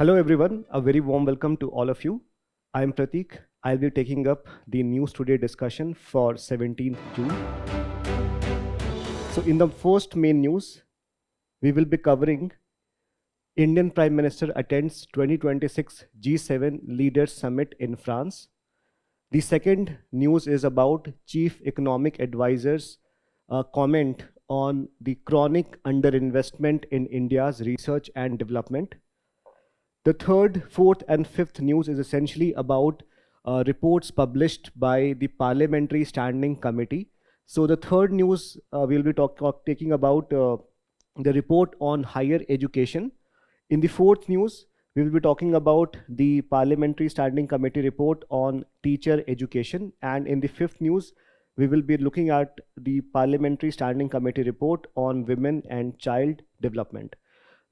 Hello everyone, a very warm welcome to all of you. I am Pratik. I'll be taking up the News Today discussion for 17th June. So in the first main news, we will be covering Indian Prime Minister attends 2026 G7 Leaders Summit in France. The second news is about Chief Economic Advisor's comment on the chronic underinvestment in India's research and development. The third, fourth, and fifth news is essentially about reports published by the Parliamentary Standing Committee. So the third news we'll be taking about the report on higher education. In the fourth news, we will be talking about the Parliamentary Standing Committee report on teacher education. And in the fifth news, we will be looking at the Parliamentary Standing Committee report on women and child development.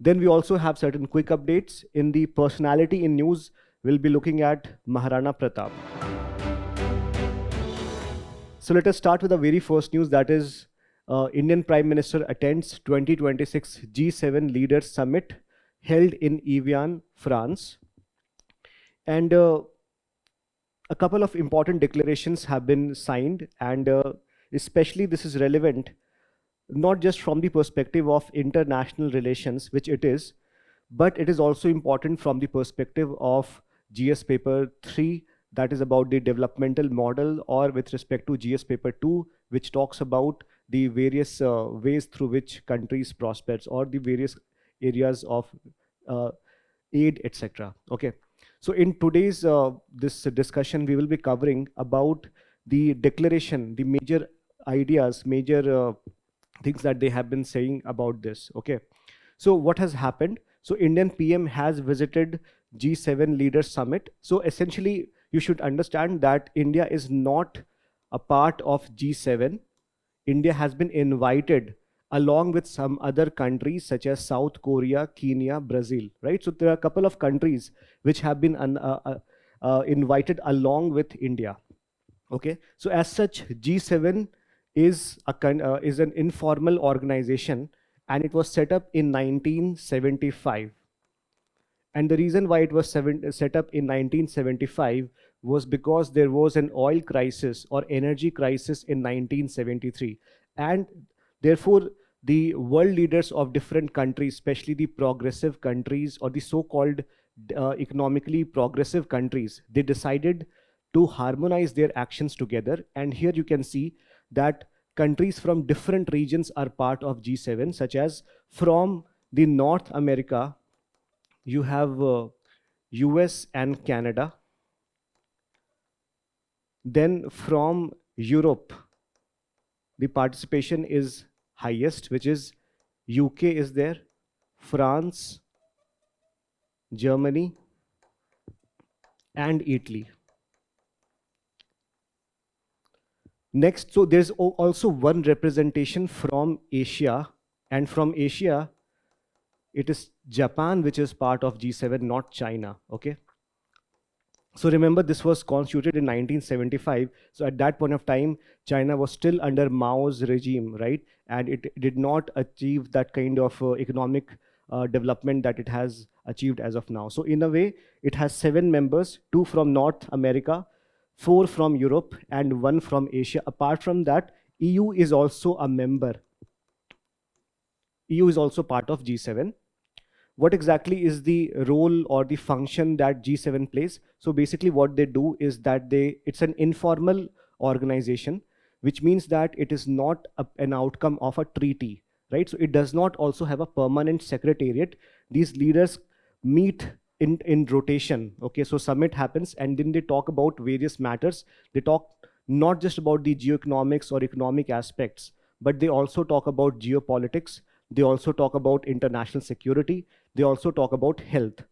Then we also have certain quick updates. In the personality in news, we'll be looking at Maharana Pratap. So let us start with the very first news, that is Indian Prime Minister attends 2026 G7 Leaders Summit held in Evian, France. And a couple of important declarations have been signed, and especially this is relevant not just from the perspective of international relations, which it is, but it is also important from the perspective of GS paper 3, that is about the developmental model, or with respect to GS paper 2, which talks about the various ways through which countries prospers, or the various areas of aid, etc. Okay. So in today's this discussion, we will be covering about the declaration, the major ideas, major things that they have been saying about this. Okay. So what has happened? So Indian PM has visited G7 Leaders Summit. So essentially, you should understand that India is not a part of G7. India has been invited along with some other countries such as South Korea, Kenya, Brazil, right? So there are a couple of countries which have been invited along with India. Okay. So as such, G7 is an informal organization, and it was set up in 1975. And the reason why it was set up in 1975 was because there was an oil crisis or energy crisis in 1973. And therefore, the world leaders of different countries, especially the progressive countries or the so-called economically progressive countries, they decided to harmonize their actions together. And here you can see that countries from different regions are part of G7, such as from the North America, you have US and Canada. Then from Europe, the participation is highest, which is UK is there, France, Germany, and Italy. Next, so there's also one representation from Asia, and from Asia, it is Japan, which is part of G7, not China, okay? So remember, this was constituted in 1975. So at that point of time, China was still under Mao's regime, right? And it did not achieve that kind of economic development that it has achieved as of now. So in a way, it has 7 members, 2 from North America, 4 from Europe, and 1 from Asia. Apart from that, EU is also a member. EU is also part of G7. What exactly is the role or the function that G7 plays? So basically what they do is that it's an informal organization, which means that it is not an outcome of a treaty, right? So it does not also have a permanent secretariat. These leaders meet in rotation. Okay, so summit happens and then they talk about various matters. They talk not just about the geoeconomics or economic aspects, but they also talk about geopolitics. They also talk about international security. They also talk about health,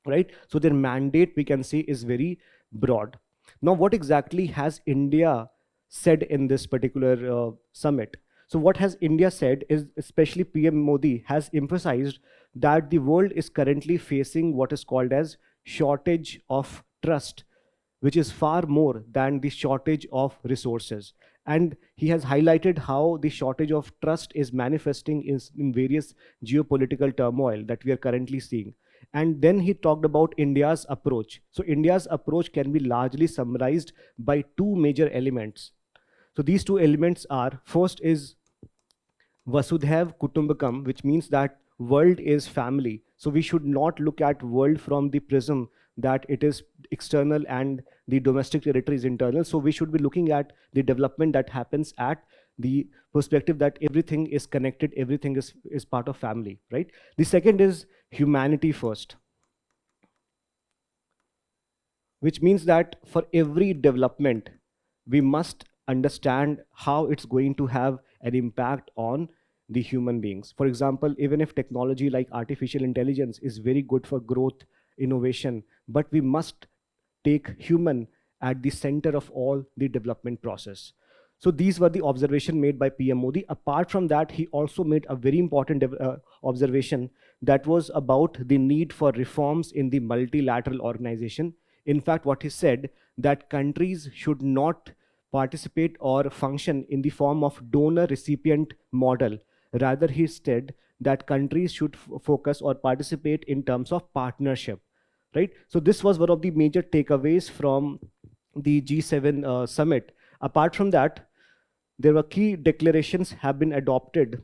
right? So their mandate, we can say, is very broad. Now, what exactly has India said in this particular summit? So what has India said is, especially PM Modi has emphasized that the world is currently facing what is called as shortage of trust, which is far more than the shortage of resources. And he has highlighted how the shortage of trust is manifesting in various geopolitical turmoil that we are currently seeing. And then he talked about India's approach. So India's approach can be largely summarized by two major elements. So these two elements are, first is Vasudhaiv Kutumbakam, which means that world is family. So we should not look at world from the prism that it is external and the domestic territory is internal. So we should be looking at the development that happens at the perspective that everything is connected, everything is part of family, right? The second is humanity first, which means that for every development, we must understand how it's going to have an impact on the human beings. For example, even if technology like artificial intelligence is very good for growth, innovation, but we must take human at the center of all the development process. So these were the observation made by PM Modi. Apart from that, he also made a very important observation that was about the need for reforms in the multilateral organization. In fact, what he said, that countries should not participate or function in the form of donor recipient model. Rather, he said that countries should focus or participate in terms of partnership, right? So this was one of the major takeaways from the G7 summit. Apart from that, there were key declarations have been adopted,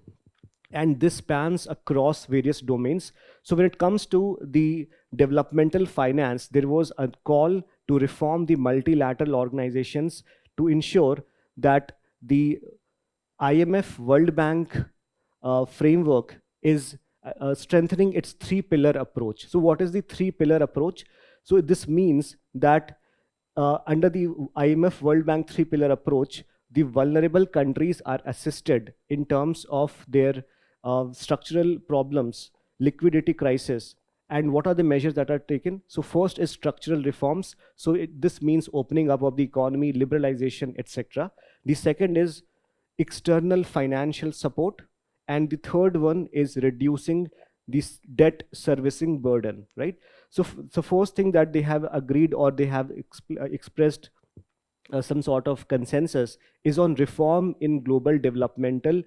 and this spans across various domains. So when it comes to the developmental finance, there was a call to reform the multilateral organizations to ensure that the IMF World Bank framework is strengthening its three-pillar approach. So what is the three-pillar approach? So this means that under the IMF World Bank three-pillar approach, the vulnerable countries are assisted in terms of their structural problems, liquidity crisis, and what are the measures that are taken. So first is structural reforms. So this means opening up of the economy, liberalization, etc. The second is external financial support. And the third one is reducing this debt servicing burden, right? So the first thing that they have agreed or they have expressed some sort of consensus is on reform in global developmental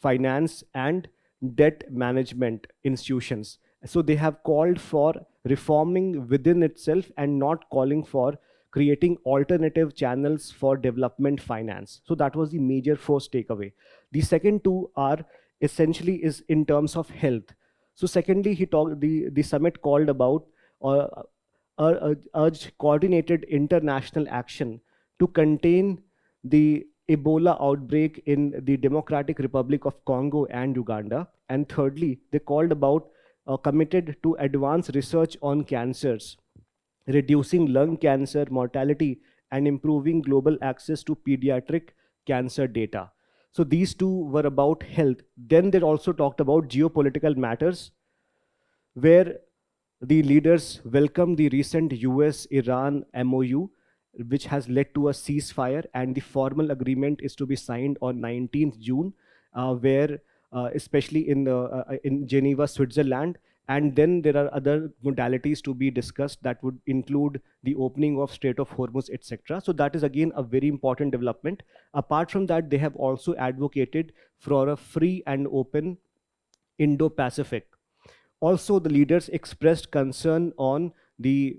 finance and debt management institutions. So they have called for reforming within itself and not calling for creating alternative channels for development finance. So that was the major first takeaway. The second two are essentially is in terms of health. So secondly, the summit called about or urged coordinated international action to contain the Ebola outbreak in the Democratic Republic of Congo and Uganda. And thirdly, they called about committed to advance research on cancers, reducing lung cancer mortality, and improving global access to pediatric cancer data. So these two were about health. Then they also talked about geopolitical matters, where the leaders welcomed the recent US-Iran MOU, which has led to a ceasefire, and the formal agreement is to be signed on 19th June, where especially in Geneva, Switzerland. And then there are other modalities to be discussed that would include the opening of Strait of Hormuz, etc. So that is again a very important development. Apart from that, they have also advocated for a free and open Indo-Pacific. Also, the leaders expressed concern on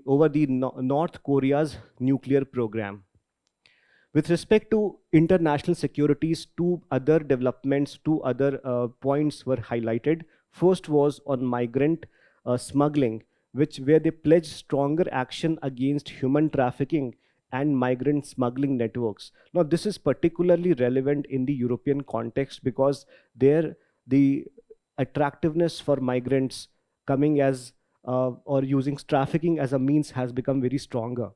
over the North Korea's nuclear program. With respect to international securities, two other developments, two other points were highlighted. First was on migrant smuggling, where they pledged stronger action against human trafficking and migrant smuggling networks. Now, this is particularly relevant in the European context because there the attractiveness for migrants coming as or using trafficking as a means has become very stronger,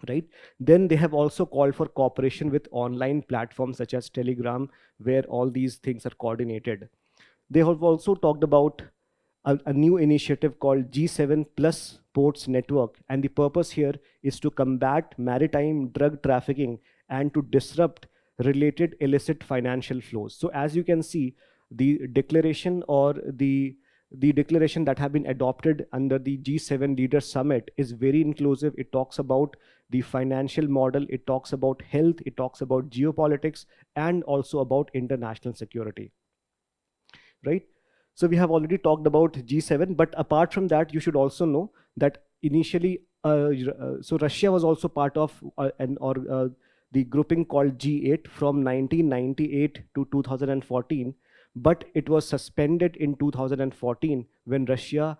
right? Then they have also called for cooperation with online platforms such as Telegram, where all these things are coordinated. They have also talked about a new initiative called G7 Plus Ports Network, and the purpose here is to combat maritime drug trafficking and to disrupt related illicit financial flows. So as you can see, the declaration or the declaration that have been adopted under the G7 Leaders Summit is very inclusive. It talks about the financial model, it talks about health, it talks about geopolitics, and also about international security, right? So we have already talked about G7, but apart from that, you should also know that initially, so Russia was also part of the grouping called G8 from 1998 to 2014, but it was suspended in 2014 when Russia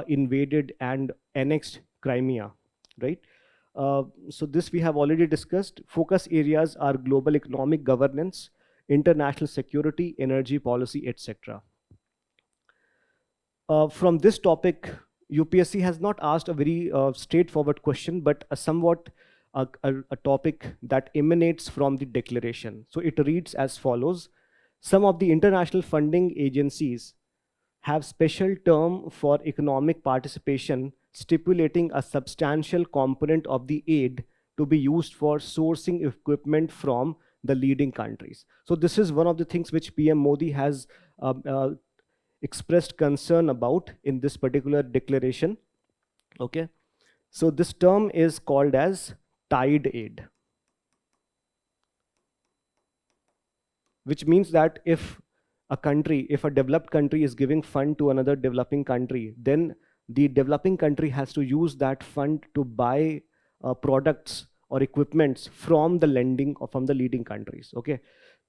invaded and annexed Crimea, right? So this we have already discussed. Focus areas are global economic governance, international security, energy policy, etc. From this topic, UPSC has not asked a very straightforward question, but a somewhat a topic that emanates from the declaration. So it reads as follows: some of the international funding agencies have special term for economic participation, stipulating a substantial component of the aid to be used for sourcing equipment from the leading countries. So this is one of the things which PM Modi has expressed concern about in this particular declaration. Okay, so this term is called as tied aid, which means that if a developed country is giving fund to another developing country, then the developing country has to use that fund to buy products or equipments from the lending or from the leading countries. Okay,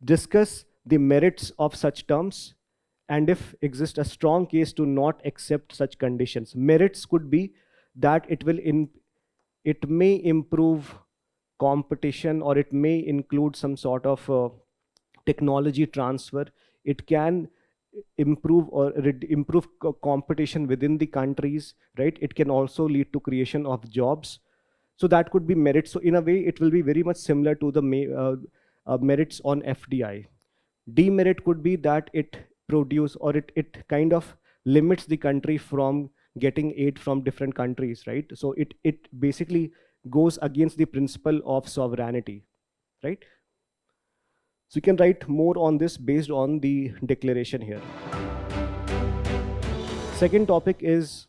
discuss the merits of such terms and if exists a strong case to not accept such conditions. Merits could be that it may improve competition, or it may include some sort of technology transfer. It can improve competition within the countries, right? It can also lead to creation of jobs. So that could be merits. So in a way, it will be very much similar to the merits on FDI. Demerit could be that it produce, or it kind of limits the country from getting aid from different countries, right? So it basically goes against the principle of sovereignty, right? So you can write more on this based on the declaration here. Second topic is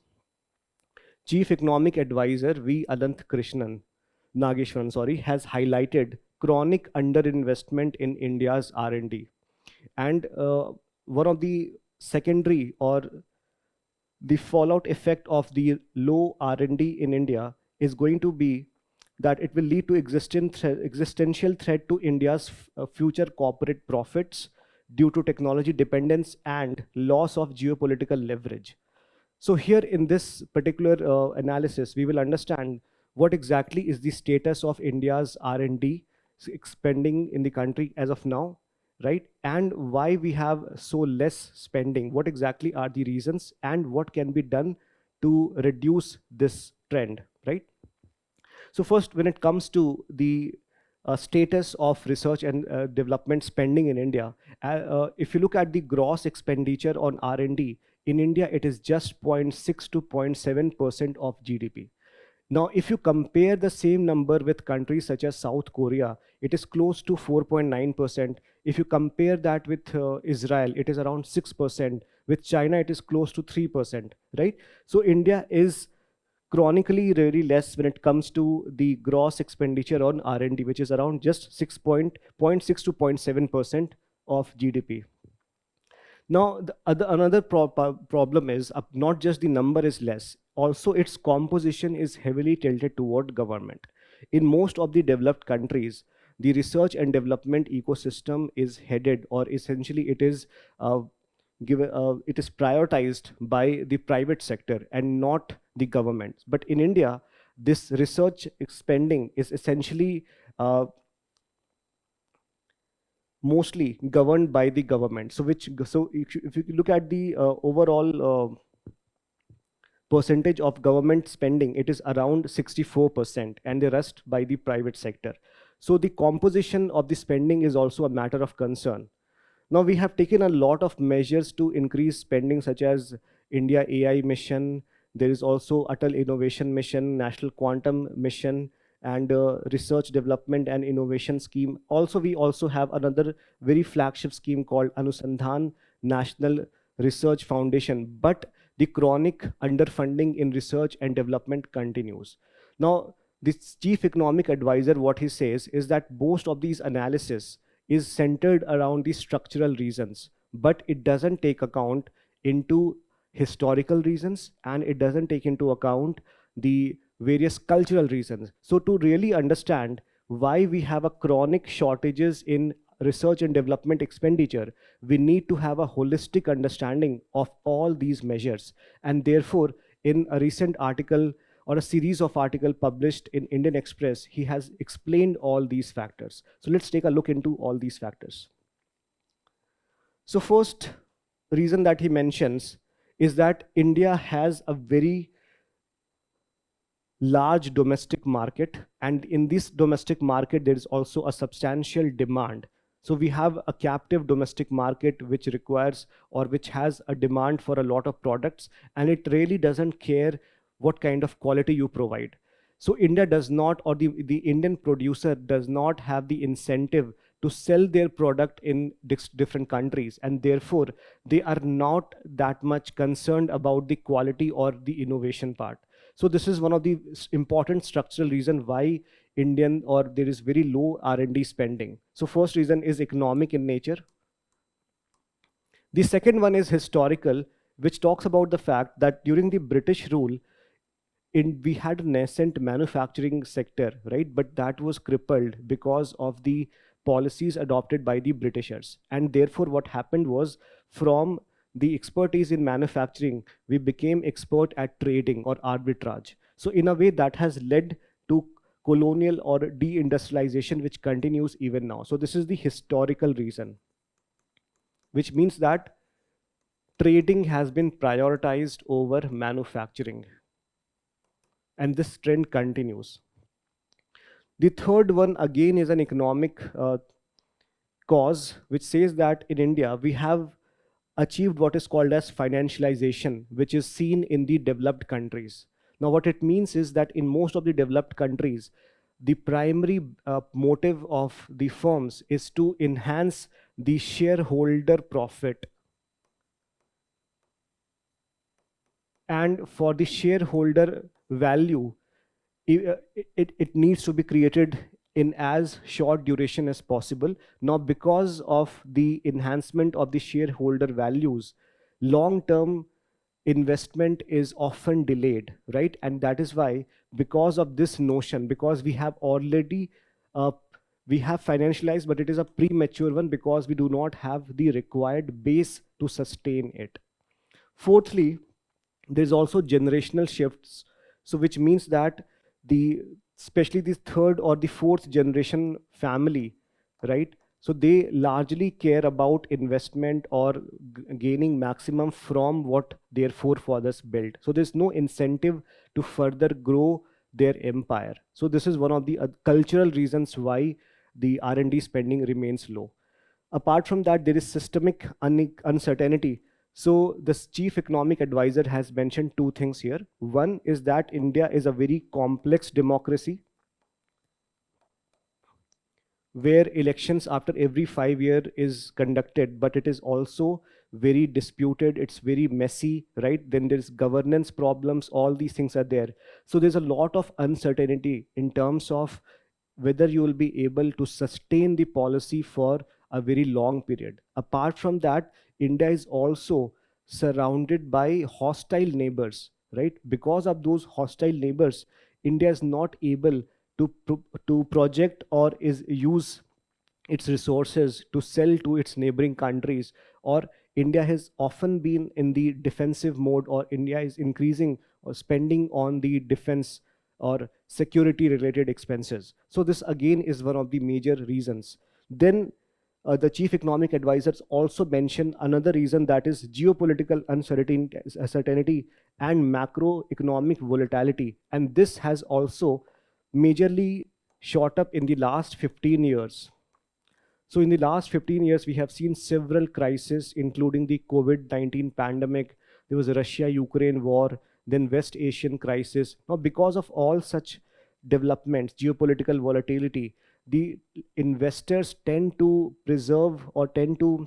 Chief Economic Advisor V. Ananth Krishnan, Nageshwaran, sorry, has highlighted chronic underinvestment in India's R&D. And one of the secondary or the fallout effect of the low R&D in India is going to be that it will lead to existential threat to India's future corporate profits due to technology dependence and loss of geopolitical leverage. So here in this particular analysis, we will understand what exactly is the status of India's R&D expending in the country as of now, right? And why we have so less spending, what exactly are the reasons, and what can be done to reduce this trend, right? So first, when it comes to the status of research and development spending in India, if you look at the gross expenditure on R&D, in India, it is just 0.6 to 0.7% of GDP. Now, if you compare the same number with countries such as South Korea, it is close to 4.9%. If you compare that with Israel, it is around 6%. With China, it is close to 3%, right? So India is chronically really less when it comes to the gross expenditure on R&D, which is around just 0.6 to 0.7% of GDP. Now, another problem is not just the number is less, also its composition is heavily tilted toward government. In most of the developed countries, the research and development ecosystem is headed, or essentially it is it is prioritized by the private sector and not the government. But in India, this research spending is essentially mostly governed by the government. So if you look at the overall percentage of government spending, it is around 64%, and the rest by the private sector. So the composition of the spending is also a matter of concern. Now, we have taken a lot of measures to increase spending, such as India AI mission. There is also Atal Innovation Mission, National Quantum Mission, and Research Development and Innovation Scheme. Also, we also have another very flagship scheme called Anusandhan National Research Foundation. But the chronic underfunding in research and development continues. Now, this chief economic advisor, what he says is that most of these analysis is centered around the structural reasons, but it doesn't take account into historical reasons, and it doesn't take into account the various cultural reasons. So to really understand why we have a chronic shortages in research and development expenditure, we need to have a holistic understanding of all these measures. And therefore, in a recent article or a series of articles published in Indian Express, he has explained all these factors. So let's take a look into all these factors. So first reason that he mentions is that India has a very large domestic market, and in this domestic market there is also a substantial demand. So we have a captive domestic market which requires or which has a demand for a lot of products, and it really doesn't care what kind of quality you provide. So India does not, or the Indian producer does not have the incentive to sell their product in different countries, and therefore they are not that much concerned about the quality or the innovation part. So this is one of the important structural reason why Indian or there is very low R&D spending. So first reason is economic in nature. The second one is historical, which talks about the fact that during the British rule, we had a nascent manufacturing sector, right? But that was crippled because of the policies adopted by the Britishers. And therefore, what happened was, from the expertise in manufacturing, we became expert at trading or arbitrage. So in a way, that has led to colonial or deindustrialization, which continues even now. So this is the historical reason, which means that trading has been prioritized over manufacturing, and this trend continues. The third one again is an economic cause, which says that in India we have achieved what is called as financialization, which is seen in the developed countries. Now, what it means is that in most of the developed countries, the primary motive of the firms is to enhance the shareholder profit. And for the shareholder value, it needs to be created in as short duration as possible. Now, because of the enhancement of the shareholder values, long-term investment is often delayed, right? And that is why, because of this notion, because we have already we have financialized, but it is a premature one because we do not have the required base to sustain it. Fourthly, there's also generational shifts. So which means that the especially the third or the fourth generation family, right? So they largely care about investment or gaining maximum from what their forefathers built. So there's no incentive to further grow their empire. So this is one of the cultural reasons why the R&D spending remains low. Apart from that, there is systemic uncertainty. So this chief economic advisor has mentioned two things here. One is that India is a very complex democracy where elections after every 5 years is conducted, but it is also very disputed, it's very messy, right? Then there's governance problems, all these things are there. So there's a lot of uncertainty in terms of whether you will be able to sustain the policy for a very long period. Apart from that, India is also surrounded by hostile neighbors, right? Because of those hostile neighbors, India is not able to project or is use its resources to sell to its neighboring countries, or India has often been in the defensive mode, or India is increasing or spending on the defense or security related expenses. So this again is one of the major reasons. Then the chief economic advisors also mention another reason, that is geopolitical uncertainty and macroeconomic volatility. And this has also majorly shot up in the last 15 years. So in the last 15 years, we have seen several crises, including the COVID-19 pandemic. There was a Russia-Ukraine war, then West Asian crisis. Now, because of all such developments, geopolitical volatility, the investors tend to preserve or tend to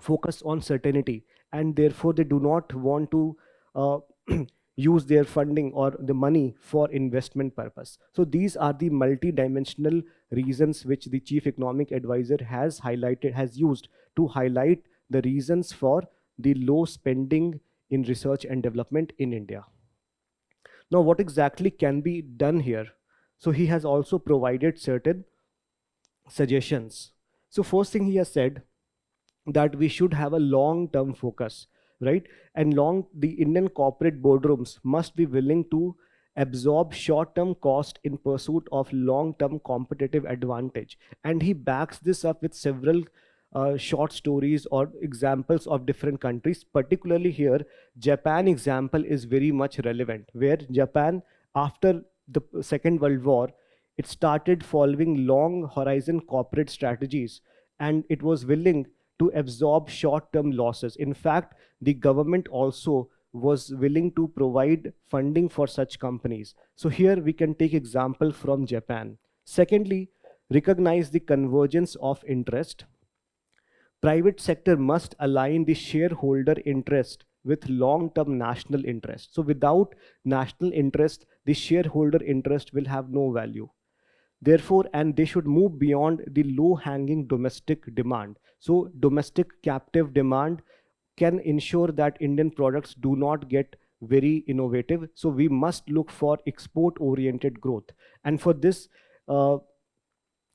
focus on certainty, and therefore they do not want to uh, use their funding or the money for investment purpose. So these are the multi-dimensional reasons which the chief economic advisor has highlighted, has used to highlight the reasons for the low spending in research and development in India. Now, what exactly can be done here? So he has also provided certain suggestions. So first thing he has said that we should have a long term focus, right? And the Indian corporate boardrooms must be willing to absorb short term cost in pursuit of long term competitive advantage. And he backs this up with several short stories or examples of different countries. Particularly here, Japan example is very much relevant, where Japan, after the Second World War, it started following long horizon corporate strategies, and it was willing to absorb short term losses. In fact, the government also was willing to provide funding for such companies. So here we can take example from Japan. Secondly, recognize the convergence of interest. Private sector must align the shareholder interest with long term national interest. So without national interest, the shareholder interest will have no value. Therefore, and they should move beyond the low hanging domestic demand. So domestic captive demand can ensure that Indian products do not get very innovative. So we must look for export oriented growth. And for this, uh,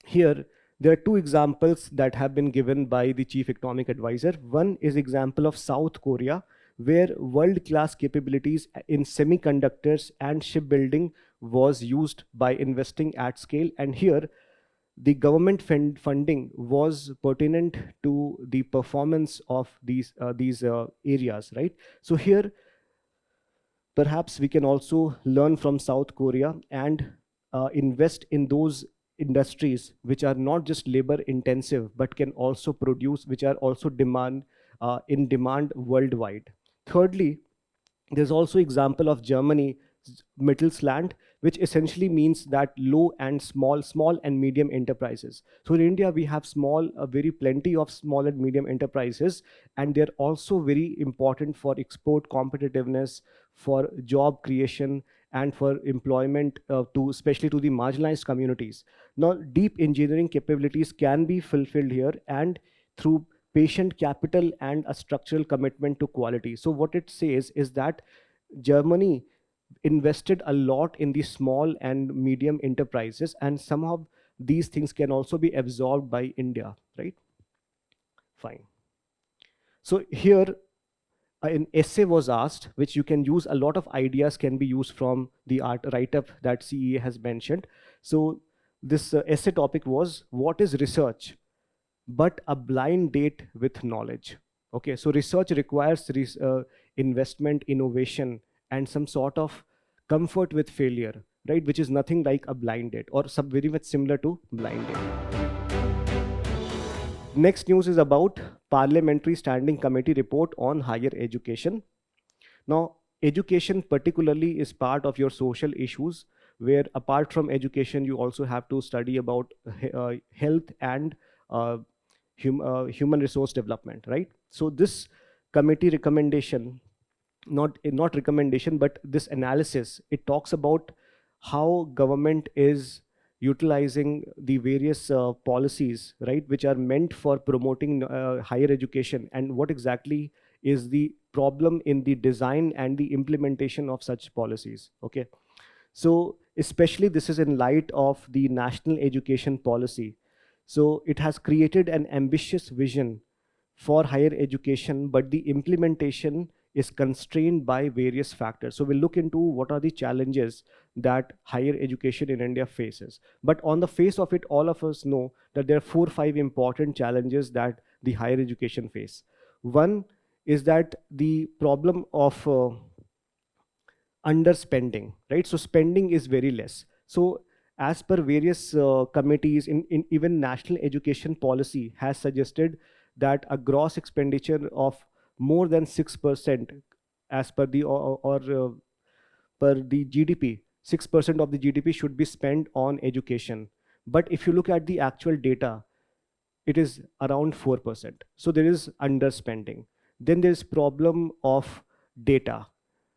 here there are two examples that have been given by the chief economic advisor. One is example of South Korea, where world class capabilities in semiconductors and shipbuilding was used by investing at scale. And here the government funding was pertinent to the performance of these areas, right? So here perhaps we can also learn from South Korea and invest in those industries which are not just labor intensive but can also produce, which are also in demand worldwide. Thirdly, there's also example of Germany, Mittelstand, which essentially means that low and small and medium enterprises. So in India, we have very plenty of small and medium enterprises, and they're also very important for export competitiveness, for job creation, and for employment especially to the marginalized communities. Now, deep engineering capabilities can be fulfilled here, and through patient capital and a structural commitment to quality. So what it says is that Germany invested a lot in the small and medium enterprises, and somehow these things can also be absorbed by India, right? Fine. So here an essay was asked, which you can use. A lot of ideas can be used from the art write-up that CEA has mentioned. So this essay topic was, what is research but a blind date with knowledge? Okay, so research requires investment, innovation, and some sort of comfort with failure, right? Which is nothing like a blind date, or very much similar to blind date. Next news is about Parliamentary Standing Committee report on higher education. Now, education particularly is part of your social issues, where apart from education, you also have to study about health and uh, human resource development, right? So this committee recommendation, not recommendation, but this analysis, it talks about how government is utilizing the various policies, right, which are meant for promoting higher education, and what exactly is the problem in the design and the implementation of such policies. Okay, so especially this is in light of the national education policy. So it has created an ambitious vision for higher education, but the implementation is constrained by various factors. So we'll look into what are the challenges that higher education in India faces. But on the face of it, all of us know that there are 4 or 5 important challenges that the higher education face. One is that the problem of underspending, right? So spending is very less. So as per various committees in even national education policy has suggested that a gross expenditure of more than 6% as per the or per the GDP, 6% of the GDP should be spent on education. But if you look at the actual data, it is around 4%. So there is underspending. Then there's problem of data.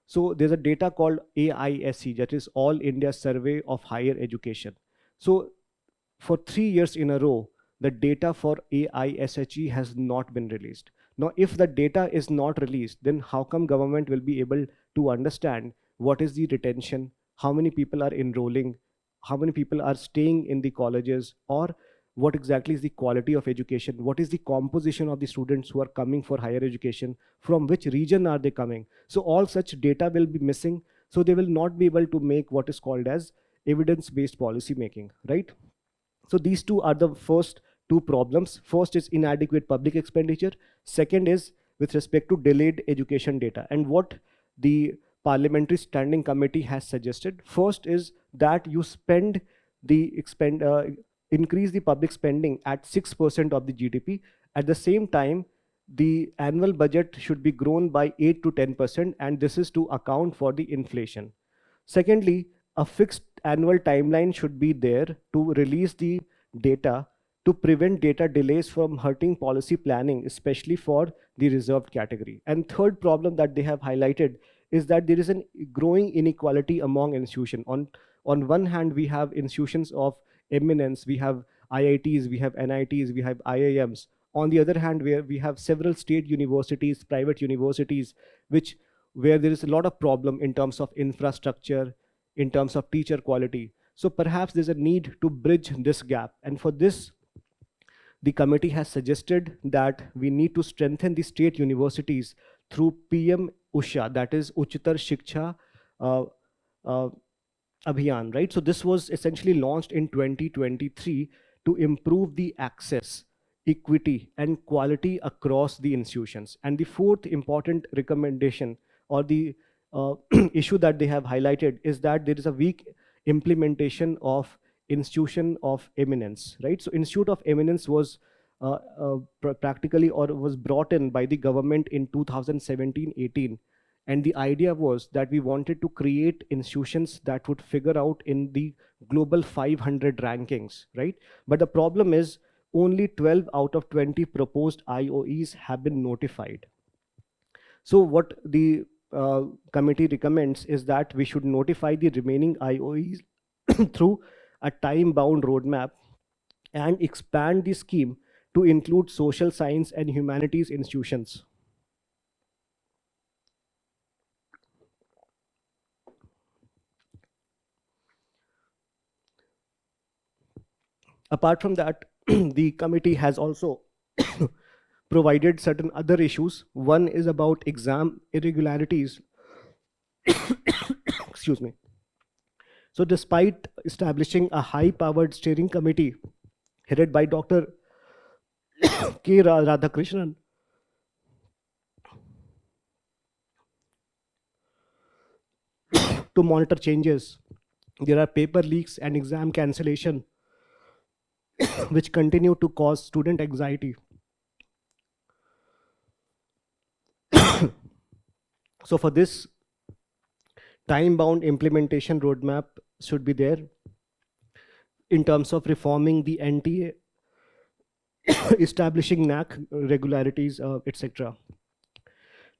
So there's a data called AISE, that is All India Survey of Higher Education. So for 3 years in a row, the data for AISHE has not been released. Now, if the data is not released, then how come government will be able to understand what is the retention, how many people are enrolling, how many people are staying in the colleges, or what exactly is the quality of education, what is the composition of the students who are coming for higher education, from which region are they coming. So all such data will be missing, so they will not be able to make what is called as evidence based policy making, right? So these two are the first two problems. First is inadequate public expenditure. Second is with respect to delayed education data. And what the Parliamentary Standing Committee has suggested, first is that you spend the increase the public spending at 6% of the GDP. At the same time, the annual budget should be grown by 8 to 10%, and this is to account for the inflation. Secondly, a fixed annual timeline should be there to release the data to prevent data delays from hurting policy planning, especially for the reserved category. And third problem that they have highlighted is that there is a growing inequality among institutions. On one hand, we have institutions of eminence, we have IITs, we have NITs, we have IIMs. On the other hand, where we have several state universities, private universities, where there is a lot of problem in terms of infrastructure, in terms of teacher quality. So perhaps there's a need to bridge this gap. And for this, the committee has suggested that we need to strengthen the state universities through PM Usha, that is Uchitar Shiksha uh, uh, Abhiyan, right? So this was essentially launched in 2023 to improve the access, equity, and quality across the institutions. And the fourth important recommendation, or the issue that they have highlighted, is that there is a weak implementation of institution of eminence, right? So institute of eminence was practically, or was brought in by the government in 2017-18, and the idea was that we wanted to create institutions that would figure out in the global 500 rankings, right? But the problem is only 12 out of 20 proposed IOEs have been notified. So what the committee recommends is that we should notify the remaining IOEs through a time-bound roadmap and expand the scheme to include social science and humanities institutions. Apart from that, the committee has also provided certain other issues. One is about exam irregularities. Excuse me. So despite establishing a high-powered steering committee headed by Dr. K. Radhakrishnan, to monitor changes, there are paper leaks and exam cancellation which continue to cause student anxiety. So for this, time-bound implementation roadmap should be there in terms of reforming the NTA, establishing NAC regularities, etc.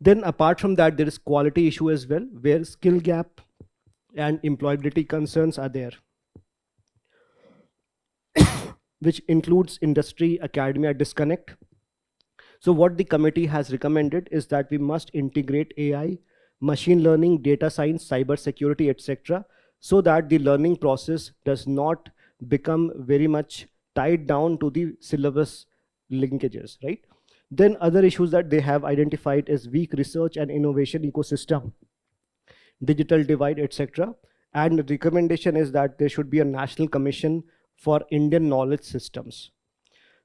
Then apart from that, there is quality issue as well, where skill gap and employability concerns are there, which includes industry academia disconnect. So what the committee has recommended is that we must integrate AI, machine learning, data science, cyber security, etc., so that the learning process does not become very much tied down to the syllabus linkages, right? Then other issues that they have identified is weak research and innovation ecosystem, digital divide, etc. And the recommendation is that there should be a national commission for Indian knowledge systems.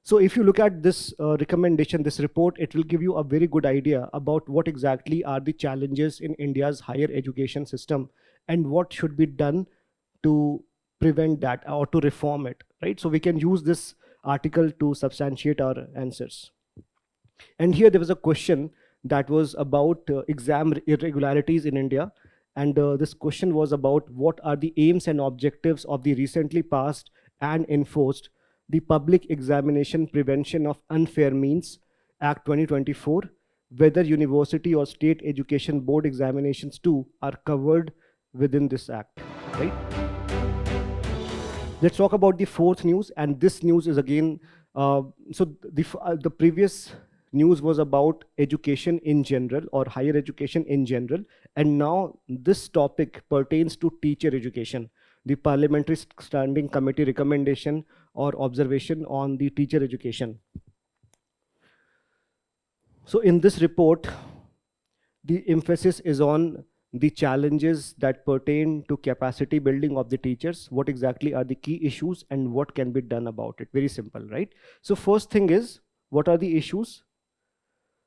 So if you look at this recommendation, this report, it will give you a very good idea about what exactly are the challenges in India's higher education system and what should be done to prevent that or to reform it, right? So we can use this article to substantiate our answers. And here there was a question that was about exam irregularities in India. And this question was about what are the aims and objectives of the recently passed and enforced the Public Examination Prevention of Unfair Means Act 2024, whether university or state education board examinations too are covered within this act, right? Let's talk about the fourth news, and this news is again, so the previous news was about education in general or higher education in general. And now this topic pertains to teacher education, the Parliamentary Standing Committee recommendation or observation on the teacher education. So in this report, the emphasis is on the challenges that pertain to capacity building of the teachers, what exactly are the key issues and what can be done about it. Very simple, right? So first thing is, what are the issues?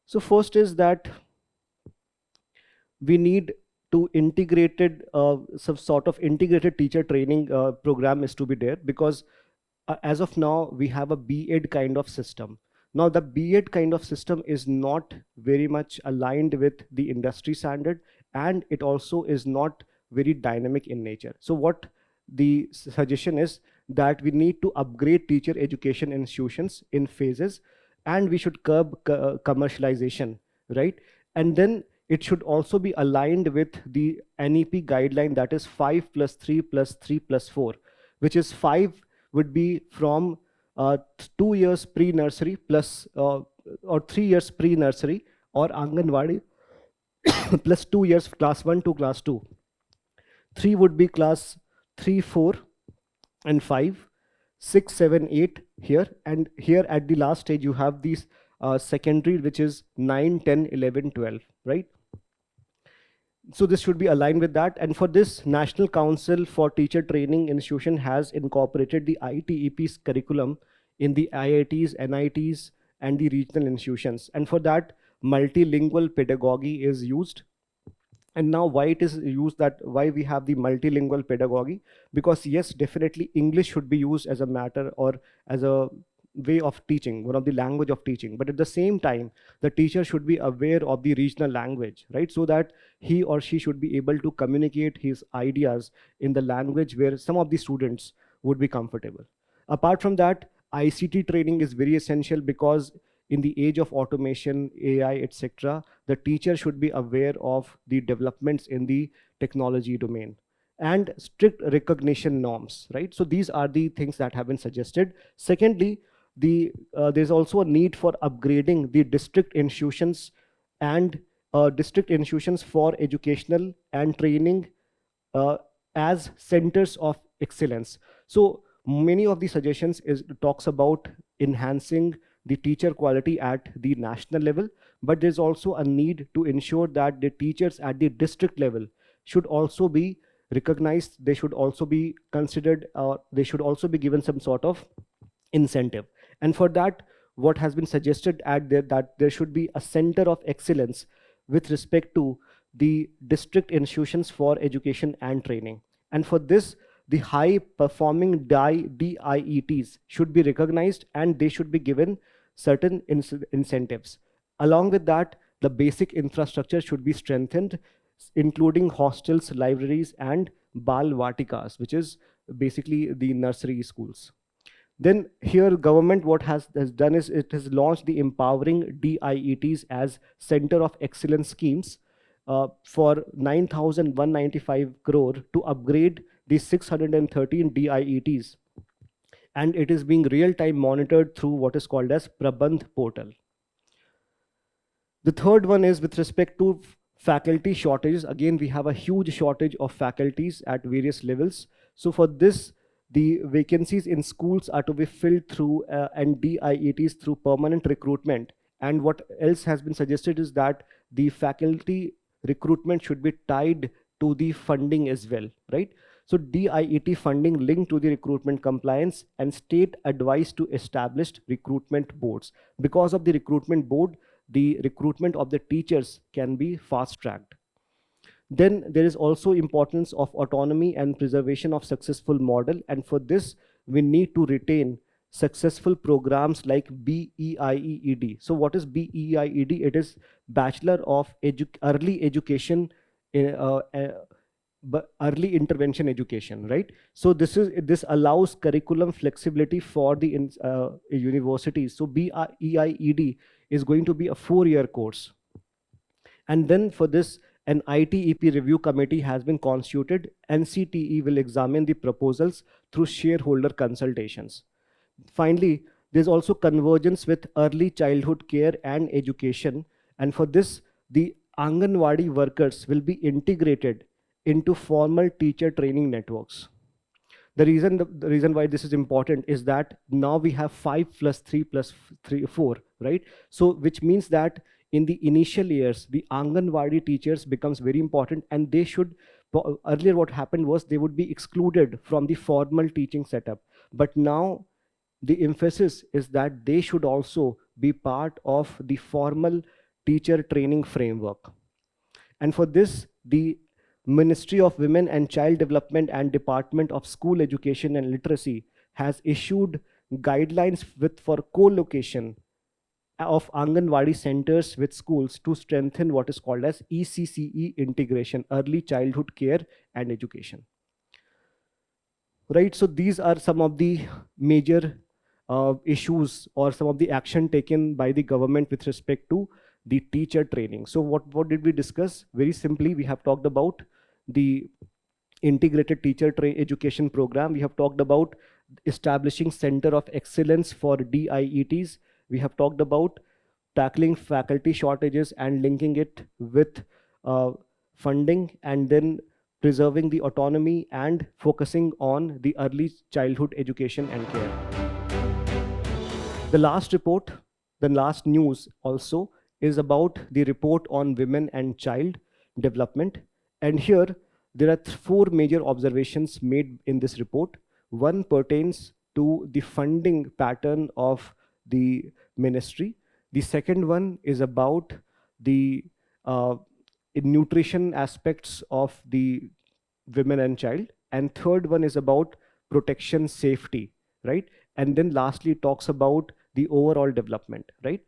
So first is that we need to integrated some sort of integrated teacher training program is to be there, because as of now we have a B.Ed kind of system. Now the B.Ed kind of system is not very much aligned with the industry standard, and it also is not very dynamic in nature. So what the suggestion is that we need to upgrade teacher education institutions in phases, and we should curb commercialization, right? And then it should also be aligned with the NEP guideline, that is 5 plus 3 plus 3 plus 4, which is 5 would be from 2 years pre-nursery plus or 3 years pre-nursery or Anganwadi plus 2 years class 1 to class 2. 3 would be class 3, 4 and 5, 6, 7, 8 here, and here at the last stage you have these secondary, which is 9, 10, 11, 12, right? So this should be aligned with that. And for this, National Council for Teacher Training Institution has incorporated the ITEP's curriculum in the IITs, NITs, and the regional institutions. And for that, multilingual pedagogy is used. And now why it is used, that why we have the multilingual pedagogy? Because yes, definitely English should be used as a matter or as a way of teaching, one of the language of teaching. But at the same time, the teacher should be aware of the regional language, right? So that he or she should be able to communicate his ideas in the language where some of the students would be comfortable. Apart from that, ICT training is very essential, because in the age of automation, AI, etc., the teacher should be aware of the developments in the technology domain and strict recognition norms, right? So these are the things that have been suggested. Secondly, there's also a need for upgrading the district institutions and district institutions for educational and training as centers of excellence. So many of the suggestions talks about enhancing the teacher quality at the national level, but there's also a need to ensure that the teachers at the district level should also be recognized, they should also be considered, they should also be given some sort of incentive. And for that, what has been suggested that there should be a center of excellence with respect to the district institutions for education and training. And for this, the high performing DIETs should be recognized, and they should be given certain incentives. Along with that, the basic infrastructure should be strengthened, including hostels, libraries, and Bal Vatikas, which is basically the nursery schools. Then here government what has done is it has launched the empowering DIETs as center of excellence schemes for 9,195 crore to upgrade the 613 DIETs, and it is being real-time monitored through what is called as Prabandh portal. The third one is with respect to faculty shortages. Again, we have a huge shortage of faculties at various levels. So for this, the vacancies in schools are to be filled through and DIETs through permanent recruitment. And what else has been suggested is that the faculty recruitment should be tied to the funding as well, right? So DIET funding linked to the recruitment compliance, and state advised to establish recruitment boards. Because of the recruitment board, the recruitment of the teachers can be fast tracked. Then there is also importance of autonomy and preservation of successful model. And for this, we need to retain successful programs like BEIED. So what is BEIED? It is Bachelor of Early Education, early intervention education, right? So this allows curriculum flexibility for the universities. So BEIED is going to be a 4-year course. And then for this, an ITEP review committee has been constituted. NCTE will examine the proposals through shareholder consultations. Finally, There's also convergence with early childhood care and education. And for this, the Anganwadi workers will be integrated into formal teacher training networks. The reason why this is important is that now we have 5 plus 3 plus 3 4, right? So which means that in the initial years the Anganwadi teachers becomes very important, and they should, earlier what happened was they would be excluded from the formal teaching setup, but now the emphasis is that they should also be part of the formal teacher training framework. And for this, the Ministry of Women and Child Development and Department of School Education and Literacy has issued guidelines for co-location of Anganwadi centers with schools to strengthen what is called as ECCE integration, early childhood care and education. Right, so these are some of the major issues or some of the action taken by the government with respect to the teacher training. So what did we discuss? Very simply, we have talked about the integrated teacher education program. We have talked about establishing center of excellence for DIETs. We have talked about tackling faculty shortages and linking it with funding, and then preserving the autonomy and focusing on the early childhood education and care. The last report, the last news also is about the report on women and child development. And here there are 4 major observations made in this report. One pertains to the funding pattern of the ministry. The second one is about the nutrition aspects of the women and child. And third one is about protection safety, right? And then lastly talks about the overall development, right?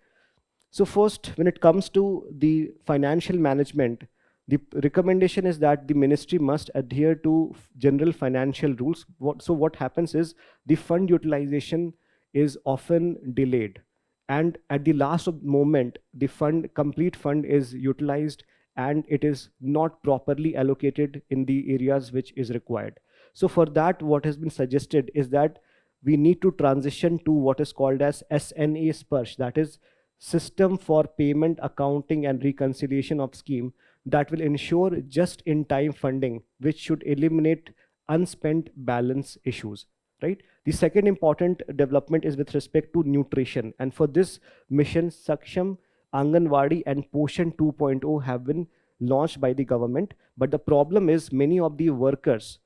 So first, when it comes to the financial management, the recommendation is that the ministry must adhere to general financial rules. So what happens is the fund utilization is often delayed, and at the last moment, the complete fund is utilized, and it is not properly allocated in the areas which is required. So for that, what has been suggested is that we need to transition to what is called as SNA SPARSH, that is System for Payment Accounting and Reconciliation of Scheme, that will ensure just-in-time funding, which should eliminate unspent balance issues, right? The second important development is with respect to nutrition, and for this, Mission Saksham, Anganwadi and Poshan 2.0 have been launched by the government. But the problem is many of the workers,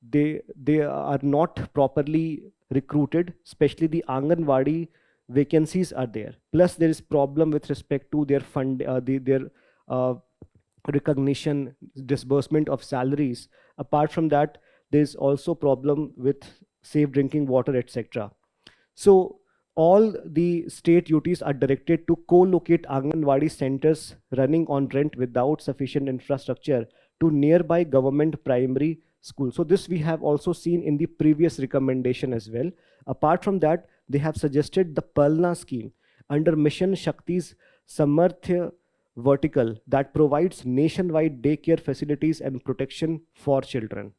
they are not properly recruited, especially the Anganwadi vacancies are there. Plus there is problem with respect to their their recognition, disbursement of salaries. Apart from that, there's also problem with safe drinking water, etc. So all the state duties are directed to co-locate Anganwadi centers running on rent without sufficient infrastructure to nearby government primary schools. So this we have also seen in the previous recommendation as well. Apart from that, they have suggested the Palna scheme under Mission Shakti's Samarthya vertical that provides nationwide daycare facilities and protection for children.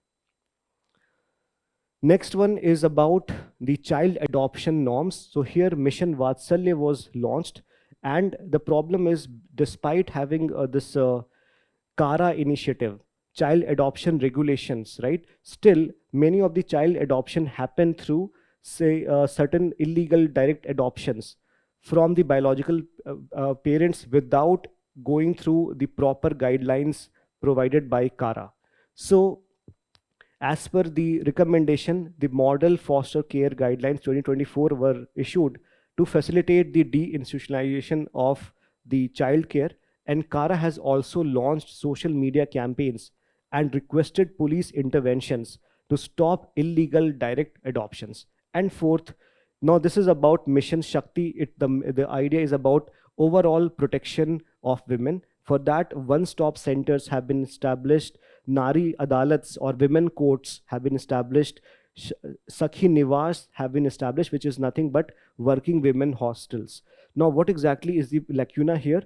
Next one is about the child adoption norms. So here Mission Vatsalya was launched, and the problem is, despite having this CARA initiative, child adoption regulations, right? Still, many of the child adoption happen through, say, certain illegal direct adoptions from the biological parents without going through the proper guidelines provided by CARA. So as per the recommendation, the Model Foster Care Guidelines 2024 were issued to facilitate the deinstitutionalization of the child care, and CARA has also launched social media campaigns and requested police interventions to stop illegal direct adoptions. And fourth, now this is about Mission Shakti. The idea is about overall protection of women. For that, one-stop centers have been established, Nari Adalats or women courts have been established, Sakhi Nivas have been established, which is nothing but working women hostels. Now, what exactly is the lacuna here?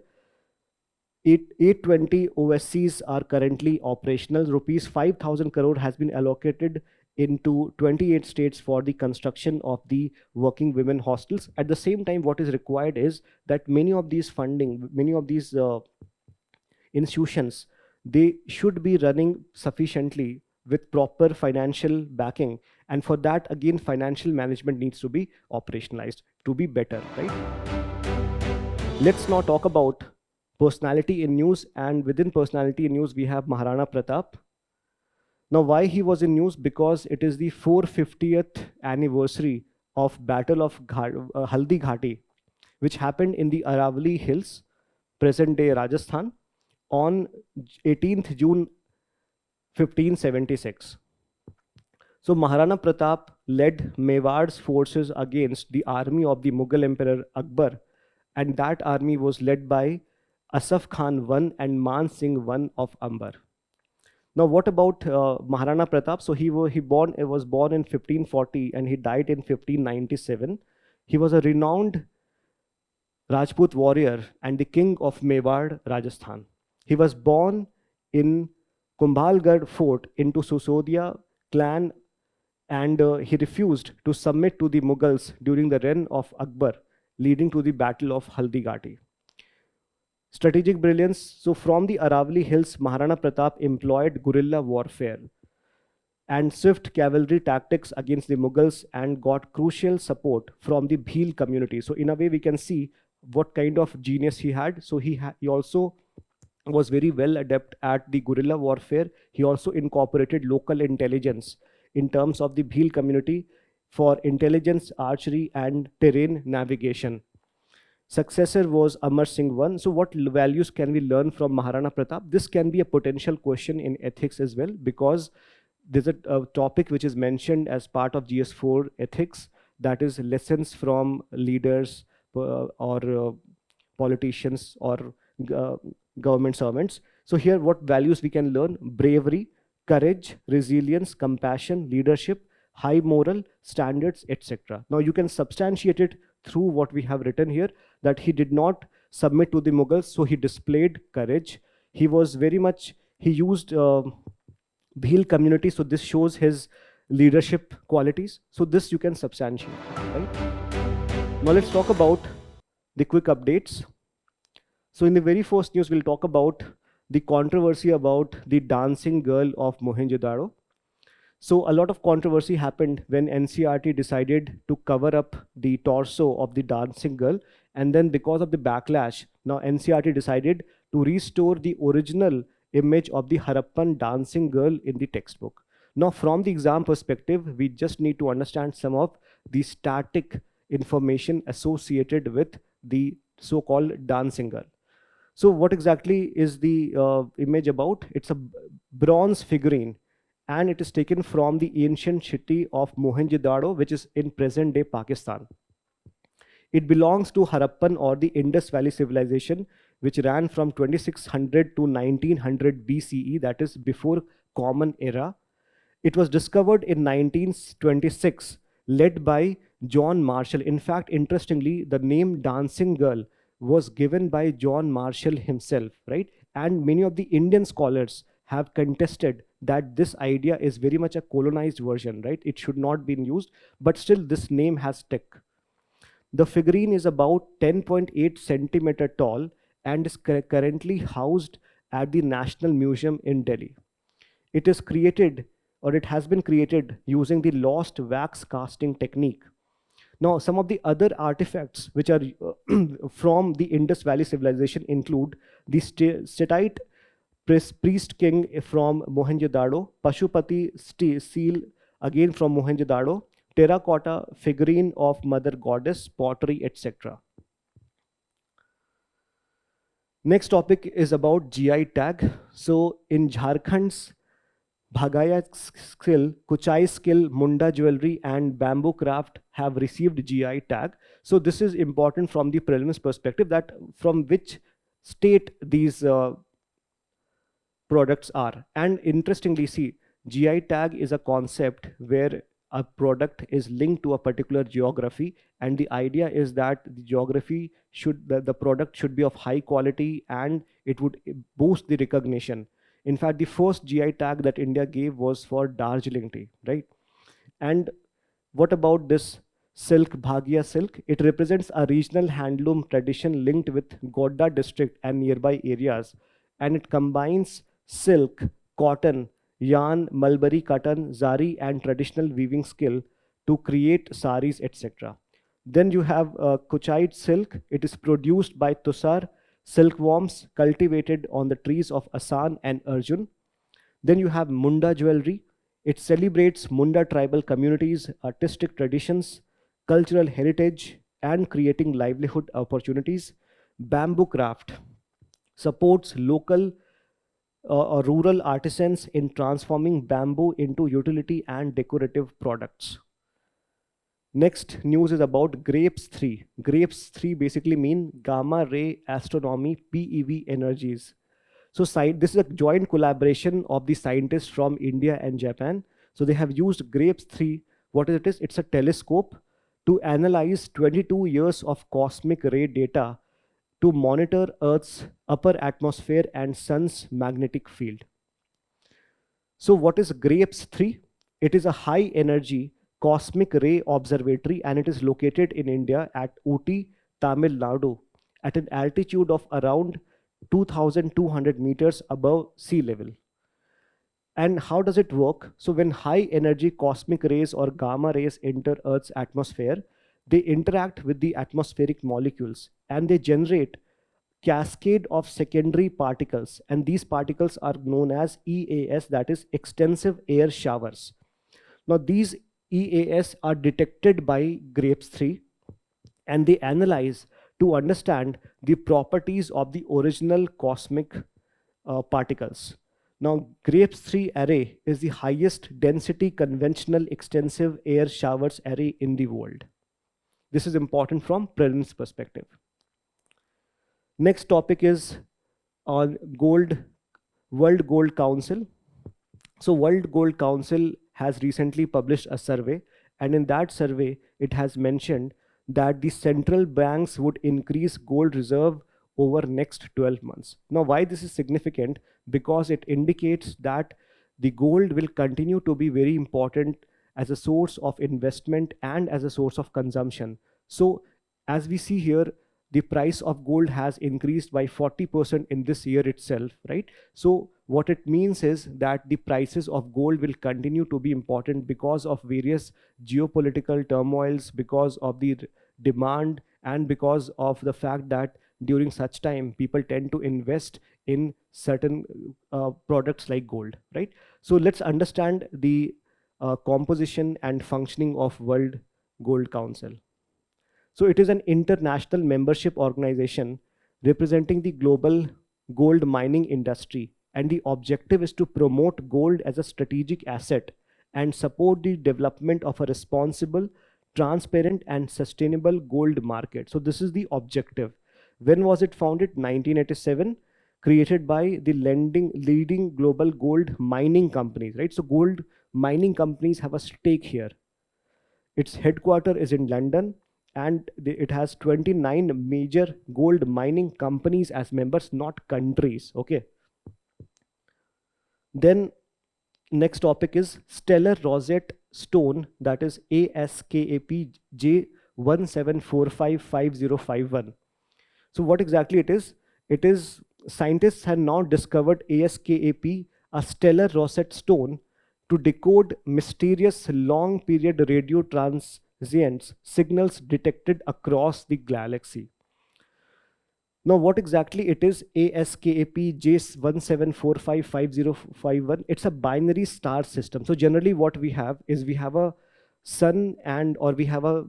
820 OSCs are currently operational. Rupees 5,000 crore has been allocated into 28 states for the construction of the working women hostels. At the same time, what is required is that many of these funding, many of these institutions, they should be running sufficiently with proper financial backing. And for that, again, financial management needs to be operationalized to be better, right? Let's now talk about personality in news. And within personality in news, we have Maharana Pratap. Now, why he was in news? Because it is the 450th anniversary of Battle of Haldi Ghati, which happened in the Aravalli Hills, present-day Rajasthan, on 18th June 1576. So Maharana Pratap led Mewad's forces against the army of the Mughal Emperor Akbar, and that army was led by Asaf Khan I and Man Singh I of Amber. Now, what about Maharana Pratap? So he was born in 1540 and he died in 1597. He was a renowned Rajput warrior and the king of Mewad, Rajasthan. He was born in Kumbhalgarh fort into Susodia clan, and he refused to submit to the Mughals during the reign of Akbar, leading to the Battle of Haldi Ghati. Strategic brilliance. So from the Aravalli Hills, Maharana Pratap employed guerrilla warfare and swift cavalry tactics against the Mughals and got crucial support from the Bhil community. So in a way, we can see what kind of genius he had. So he also was very well adept at the guerrilla warfare. He also incorporated local intelligence in terms of the Bhil community for intelligence, archery, and terrain navigation. Successor was Amar Singh I. So what values can we learn from Maharana Pratap? This can be a potential question in ethics as well, because there's a topic which is mentioned as part of GS4 ethics, that is lessons from leaders or politicians or government servants. So here, what values we can learn? Bravery, courage, resilience, compassion, leadership, high moral standards, etc. Now you can substantiate it through what we have written here, that he did not submit to the Mughals, so he displayed courage. He was very much, he used Bhil community, so this shows his leadership qualities. So this you can substantiate, right? Now let's talk about the quick updates. So in the very first news, we'll talk about the controversy about the dancing girl of Mohenjo-daro. So a lot of controversy happened when NCERT decided to cover up the torso of the dancing girl. And then because of the backlash, now NCERT decided to restore the original image of the Harappan dancing girl in the textbook. Now from the exam perspective, we just need to understand some of the static information associated with the so-called dancing girl. So what exactly is the image about? It's a bronze figurine, and it is taken from the ancient city of Mohenjo-daro, which is in present-day Pakistan. It belongs to Harappan or the Indus Valley civilization, which ran from 2600 to 1900 BCE, that is before Common Era. It was discovered in 1926, led by John Marshall. In fact, interestingly, the name Dancing Girl was given by John Marshall himself, right? And many of the Indian scholars have contested that this idea is very much a colonized version, right? It should not be used, but still this name has stuck. The figurine is about 10.8 centimeter tall and is currently housed at the National Museum in Delhi. It is created, or it has been created, using the lost wax casting technique. Now, some of the other artifacts which are from the Indus Valley civilization include the Setite priest king from Mohenjo-daro, Pashupati seal again from Mohenjo-daro, terracotta figurine of Mother Goddess, pottery, etc. Next topic is about GI tag. So in Jharkhand's Bhagaya skill, Kuchai skill, Munda jewelry, and bamboo craft have received GI tag. So this is important from the prelims perspective, that from which state these products are. And interestingly, see, GI tag is a concept where a product is linked to a particular geography, and the idea is that the geography should, the product should be of high quality and it would boost the recognition. In fact, the first GI tag that India gave was for Darjeeling tea, right? And what about this silk, Bhagia silk? It represents a regional handloom tradition linked with Godda district and nearby areas. And it combines silk, cotton, yarn, mulberry cotton, zari, and traditional weaving skill to create saris, etc. Then you have Kuchite silk. It is produced by Tusar silkworms cultivated on the trees of Asan and Arjun. Then you have Munda jewelry. It celebrates Munda tribal communities, artistic traditions, cultural heritage, and creating livelihood opportunities. Bamboo craft supports local or rural artisans in transforming bamboo into utility and decorative products. Next news is about GRAPES 3. GRAPES 3 basically mean gamma ray astronomy PEV energies. So this is a joint collaboration of the scientists from India and Japan. So they have used GRAPES 3. What is it is? It's a telescope to analyze 22 years of cosmic ray data to monitor Earth's upper atmosphere and sun's magnetic field. So what is GRAPES 3? It is a high energy cosmic ray observatory and it is located in India at Ooty, Tamil Nadu at an altitude of around 2,200 meters above sea level. And how does it work? So when high energy cosmic rays or gamma rays enter Earth's atmosphere, they interact with the atmospheric molecules and they generate cascade of secondary particles, and these particles are known as EAS, that is extensive air showers. Now these EAS are detected by GRAPES 3 and they analyze to understand the properties of the original cosmic particles. Now GRAPES 3 array is the highest density conventional extensive air showers array in the world. This is important from prelims perspective. Next topic is on World Gold Council. So World Gold Council has recently published a survey, and in that survey, it has mentioned that the central banks would increase gold reserve over next 12 months. Now, why this is significant? Because it indicates that the gold will continue to be very important as a source of investment and as a source of consumption. So as we see here, the price of gold has increased by 40% in this year itself, right? So what it means is that the prices of gold will continue to be important because of various geopolitical turmoils, because of the demand, and because of the fact that during such time people tend to invest in certain products like gold, right? So let's understand the composition and functioning of World Gold Council. So it is an international membership organization representing the global gold mining industry, and the objective is to promote gold as a strategic asset and support the development of a responsible, transparent, and sustainable gold market. So this is the objective. When was it founded? 1987, created by the leading global gold mining companies, right? So gold mining companies have a stake here. Its headquarters is in London, and it has 29 major gold mining companies as members, not countries. Okay. Then next topic is Stellar Rosette Stone, that is ASKAP J17455051. So what exactly it is? It is scientists have now discovered ASKAP, a stellar rosette stone, to decode mysterious long period radio transients signals detected across the galaxy. Now, what exactly it is? ASKAP J17455051. It's a binary star system. So generally what we have is we have a sun or we have a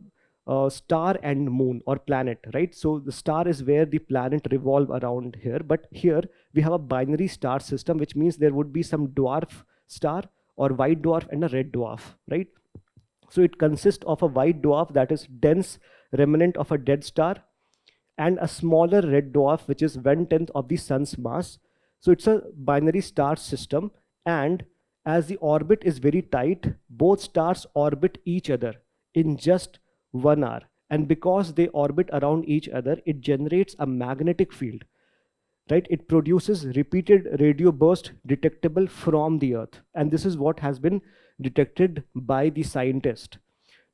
star and moon or planet, right? So the star is where the planet revolve around here, but here we have a binary star system, which means there would be some dwarf star or white dwarf and a red dwarf, right? So it consists of a white dwarf that is dense remnant of a dead star, and a smaller red dwarf which is 1/10 of the sun's mass. So it's a binary star system, and as the orbit is very tight, both stars orbit each other in just 1 hour, and because they orbit around each other, it generates a magnetic field, right? It produces repeated radio burst detectable from the Earth, and this is what has been detected by the scientist.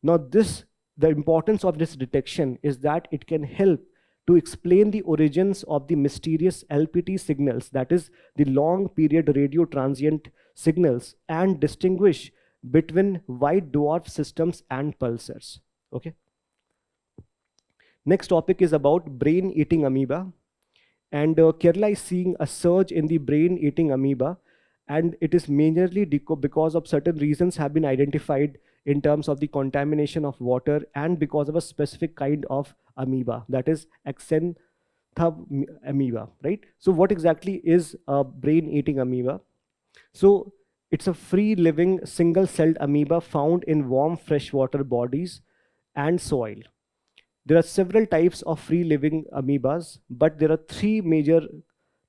Now, the importance of this detection is that it can help to explain the origins of the mysterious LPT signals, that is, the long period radio transient signals, and distinguish between white dwarf systems and pulsars. Okay. Next topic is about brain eating amoeba. And Kerala is seeing a surge in the brain eating amoeba, and it is majorly because of certain reasons have been identified in terms of the contamination of water and because of a specific kind of amoeba, that is Axantha amoeba, right? So what exactly is a brain eating amoeba? So it's a free living single celled amoeba found in warm freshwater bodies and soil. There are several types of free living amoebas, but there are three major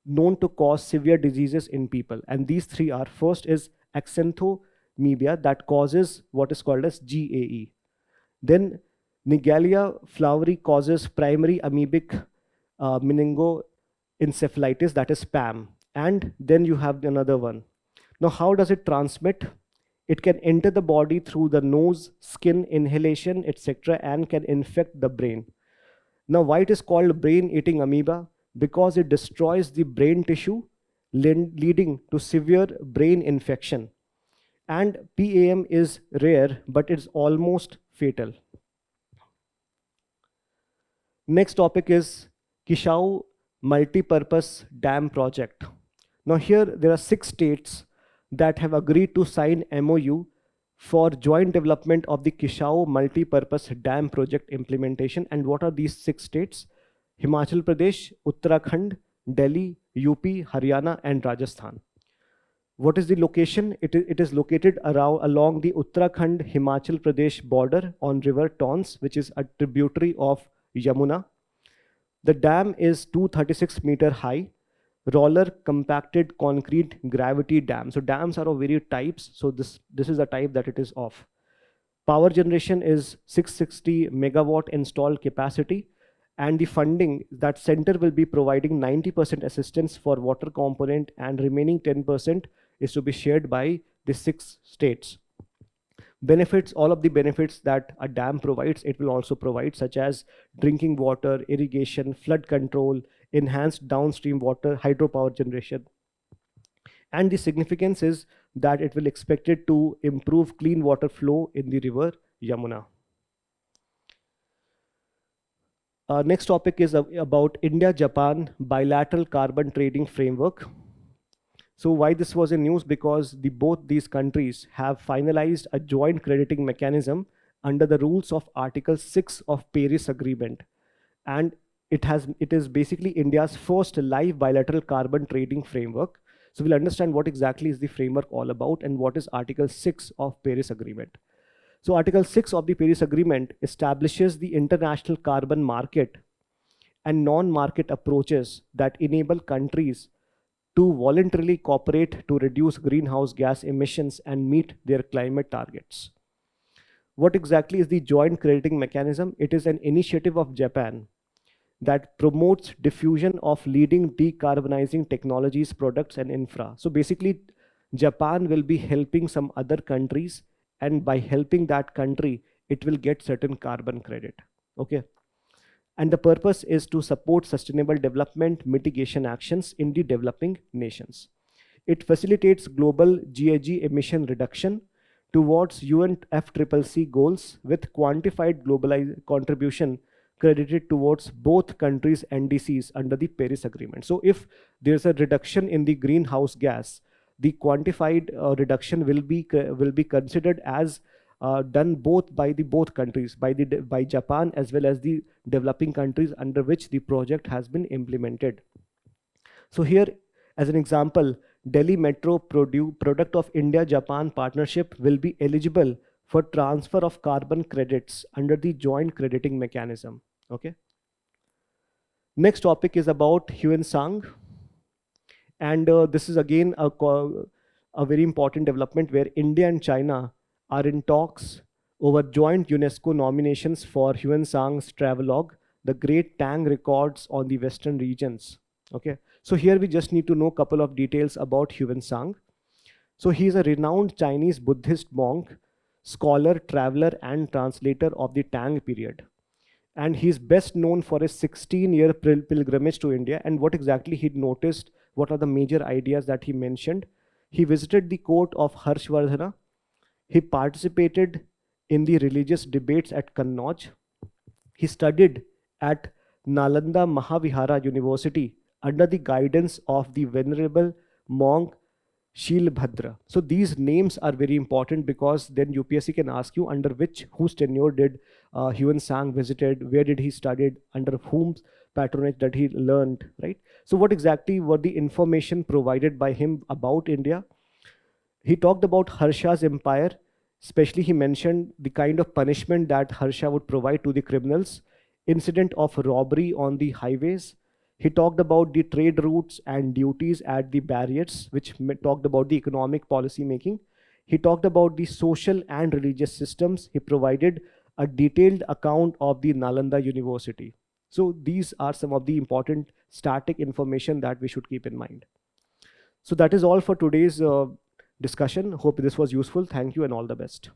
known to cause severe diseases in people. And these three are: first is Axanthoamoeba, that causes what is called as GAE. Then Nigalia floweri causes primary amoebic meningoencephalitis, that is PAM. And then you have another one. Now, how does it transmit? It can enter the body through the nose, skin, inhalation, etc., and can infect the brain. Now, why it is called brain-eating amoeba? Because it destroys the brain tissue, leading to severe brain infection. And PAM is rare, but it's almost fatal. Next topic is Kishau Multipurpose Dam Project. Now here there are 6 states that have agreed to sign MOU for joint development of the Kishau Multipurpose Dam Project implementation. And what are these 6 states? Himachal Pradesh, Uttarakhand, Delhi, UP, Haryana, and Rajasthan. What is the location? It is located along the Uttarakhand Himachal Pradesh border on river Tons, which is a tributary of Yamuna. The dam is 236-meter high, roller compacted concrete gravity dam. So dams are of various types. So this is the type that it is of. Power generation is 660 megawatt installed capacity, and the funding, that center will be providing 90% assistance for water component, and remaining 10% is to be shared by the 6 states. Benefits, all of the benefits that a dam provides, it will also provide, such as drinking water, irrigation, flood control, enhanced downstream water, hydropower generation. And the significance is that it will expected to improve clean water flow in the river Yamuna. Next topic is about India-Japan bilateral carbon trading framework. So why this was in news? Because both these countries have finalized a joint crediting mechanism under the rules of Article 6 of Paris Agreement. And it is basically India's first live bilateral carbon trading framework. So we'll understand what exactly is the framework all about and what is Article 6 of Paris Agreement. So Article 6 of the Paris Agreement establishes the international carbon market and non-market approaches that enable countries to voluntarily cooperate to reduce greenhouse gas emissions and meet their climate targets. What exactly is the joint crediting mechanism? It is an initiative of Japan that promotes diffusion of leading decarbonizing technologies, products, and infra. So basically, Japan will be helping some other countries, and by helping that country, it will get certain carbon credit. Okay. And the purpose is to support sustainable development mitigation actions in the developing nations. It facilitates global GHG emission reduction towards UNFCCC goals with quantified global contribution credited towards both countries' NDCs under the Paris Agreement. So if there's a reduction in the greenhouse gas, the quantified reduction will be considered as done both by both countries, by Japan as well as the developing countries under which the project has been implemented. So here, as an example, Delhi Metro product of India-Japan partnership will be eligible for transfer of carbon credits under the joint crediting mechanism. Okay. Next topic is about Huensang, and this is again a very important development where India and China are in talks over joint UNESCO nominations for Huensang's travelogue, The Great Tang Records on the Western Regions. Okay, so here we just need to know a couple of details about Huensang. So he is a renowned Chinese Buddhist monk, scholar, traveler, and translator of the Tang period. And he's best known for his 16-year pilgrimage to India. And what exactly he noticed, what are the major ideas that he mentioned? He visited the court of Harshvardhana. He participated in the religious debates at Kannauj. He studied at Nalanda Mahavihara University under the guidance of the venerable monk Shilbhadra. So these names are very important because then UPSC can ask you under whose tenure did Huan Sang visited, where did he studied, under whom's patronage that he learned, right? So what exactly were the information provided by him about India? He talked about Harsha's empire, especially he mentioned the kind of punishment that Harsha would provide to the criminals, incident of robbery on the highways. He talked about the trade routes and duties at the barriers, which talked about the economic policy making. He talked about the social and religious systems. He provided a detailed account of the Nalanda University. So these are some of the important static information that we should keep in mind. So that is all for today's discussion. Hope this was useful. Thank you and all the best.